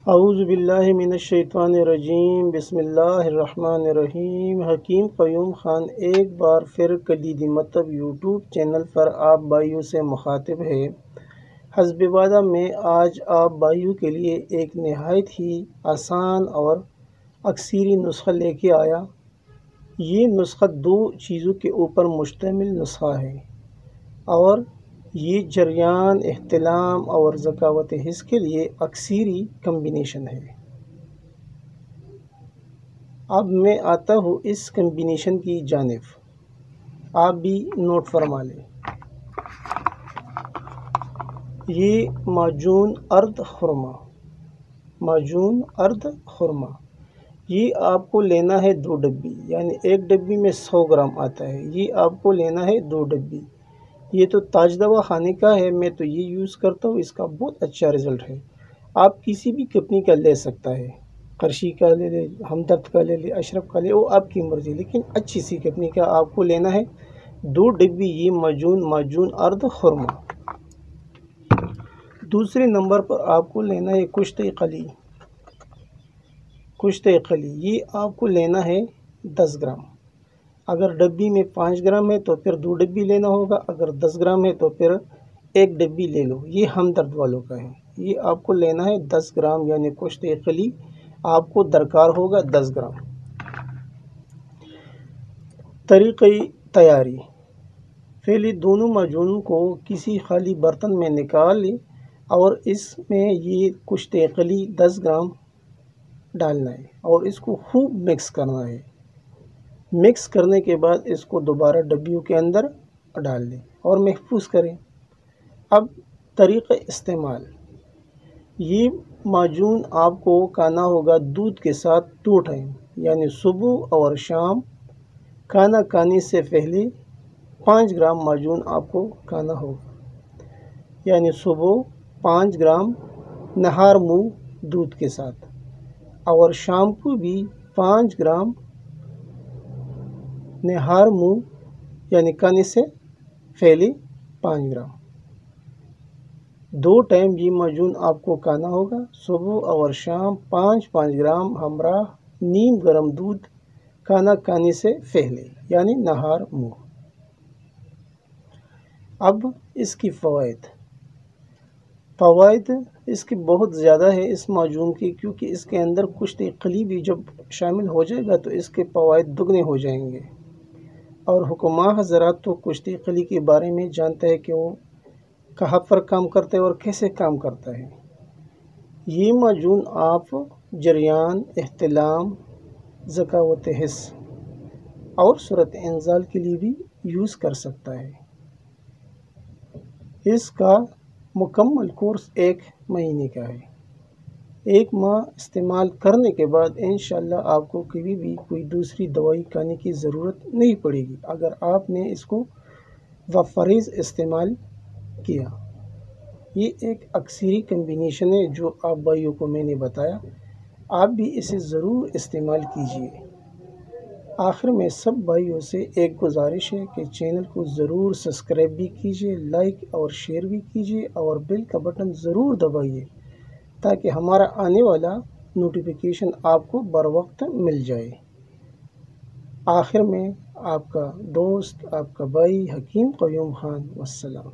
اعوذ باللہ من الشیطان الرجیم، بسم اللہ الرحمن الرحیم۔ حکیم قیوم خان ایک بار پھر کلیدی مطلب یوٹیوب چینل پر آپ بھائیوں سے مخاطب ہے۔ حسب وعدہ میں آج آپ بھائیوں کے لیے ایک نہایت ہی آسان اور اکثری نسخہ لے کے آیا۔ یہ نسخہ دو چیزوں کے اوپر مشتمل نسخہ ہے اور یہ جریان، احتلام اور ذکاوت حس کے لیے اکثری کمبینیشن ہے۔ اب میں آتا ہوں اس کمبینیشن کی جانب، آپ بھی نوٹ فرما لیں۔ یہ معجون ارد خرما، معجون ارد خرما، یہ آپ کو لینا ہے 2 ڈبی، یعنی ایک ڈبی میں 100 گرام آتا ہے۔ یہ آپ کو لینا ہے 2 ڈبی۔ یہ تو تاج دوا خانے کا ہے، میں تو یہ یوز کرتا ہوں، اس کا بہت اچھا رزلٹ ہے۔ آپ کسی بھی کمپنی کا لے سکتا ہے، قرشی کا لے لے، ہمدرد کا لے لے، اشرف کا لے، وہ آپ کی مرضی، لیکن اچھی سی کمپنی کا آپ کو لینا ہے 2 ڈبی یہ معجون ارد خرما۔ دوسرے نمبر پر آپ کو لینا ہے کشت قلی، کشت قلی، یہ آپ کو لینا ہے 10 گرام۔ اگر ڈبی میں 5 گرام ہے تو پھر 2 ڈبی لینا ہوگا، اگر 10 گرام ہے تو پھر 1 ڈبی لے لو۔ یہ ہمدرد والوں کا ہے، یہ آپ کو لینا ہے 10 گرام، یعنی کشت قلی آپ کو درکار ہوگا 10 گرام۔ طریقہ تیاری: پہلے دونوں معجونوں کو کسی خالی برتن میں نکال لیں اور اس میں یہ کشت قلی 10 گرام ڈالنا ہے اور اس کو خوب مکس کرنا ہے۔ مکس کرنے کے بعد اس کو دوبارہ ڈبیوں کے اندر ڈال دیں اور محفوظ کریں۔ اب طریقہ استعمال: یہ معجون آپ کو کھانا ہوگا دودھ کے ساتھ 2 ٹائم، یعنی صبح اور شام۔ کھانا کھانے سے پہلے 5 گرام معجون آپ کو کھانا ہوگا، یعنی صبح 5 گرام نہار منہ دودھ کے ساتھ، اور شام کو بھی 5 گرام نہار منہ، یعنی کھانے سے پہلے 5 گرام۔ 2 ٹائم یہ معجون آپ کو کھانا ہوگا، صبح اور شام 5 گرام ہمراہ نیم گرم دودھ، کھانا کھانے سے پہلے، یعنی نہار منہ۔ اب اس کی فوائد اس کی بہت زیادہ ہے اس معجون کی، کیونکہ اس کے اندر کشت قلی بھی جب شامل ہو جائے گا تو اس کے فوائد دگنے ہو جائیں گے۔ اور حکماء حضرات تو کشت قلی کے بارے میں جانتا ہے کہ وہ کہاں پر کام کرتا ہے اور کیسے کام کرتا ہے۔ یہ معجون آپ جریان، احتلام، ذکاوت حس اور صورت انزال کے لیے بھی یوز کر سکتا ہے۔ اس کا مکمل کورس 1 مہینے کا ہے۔ 1 ماہ استعمال کرنے کے بعد انشاءاللہ آپ کو کبھی بھی کوئی دوسری دوائی کھانے کی ضرورت نہیں پڑے گی، اگر آپ نے اس کو وفریز استعمال کیا۔ یہ ایک اکثری کمبینیشن ہے جو آپ بھائیوں کو میں نے بتایا، آپ بھی اسے ضرور استعمال کیجئے۔ آخر میں سب بھائیوں سے ایک گزارش ہے کہ چینل کو ضرور سبسکرائب بھی کیجئے، لائک اور شیئر بھی کیجئے اور بیل کا بٹن ضرور دبائیے تاکہ ہمارا آنے والا نوٹیفیکیشن آپ کو بر وقت مل جائے۔ آخر میں آپ کا دوست، آپ کا بھائی حکیم قیوم خان، والسلام۔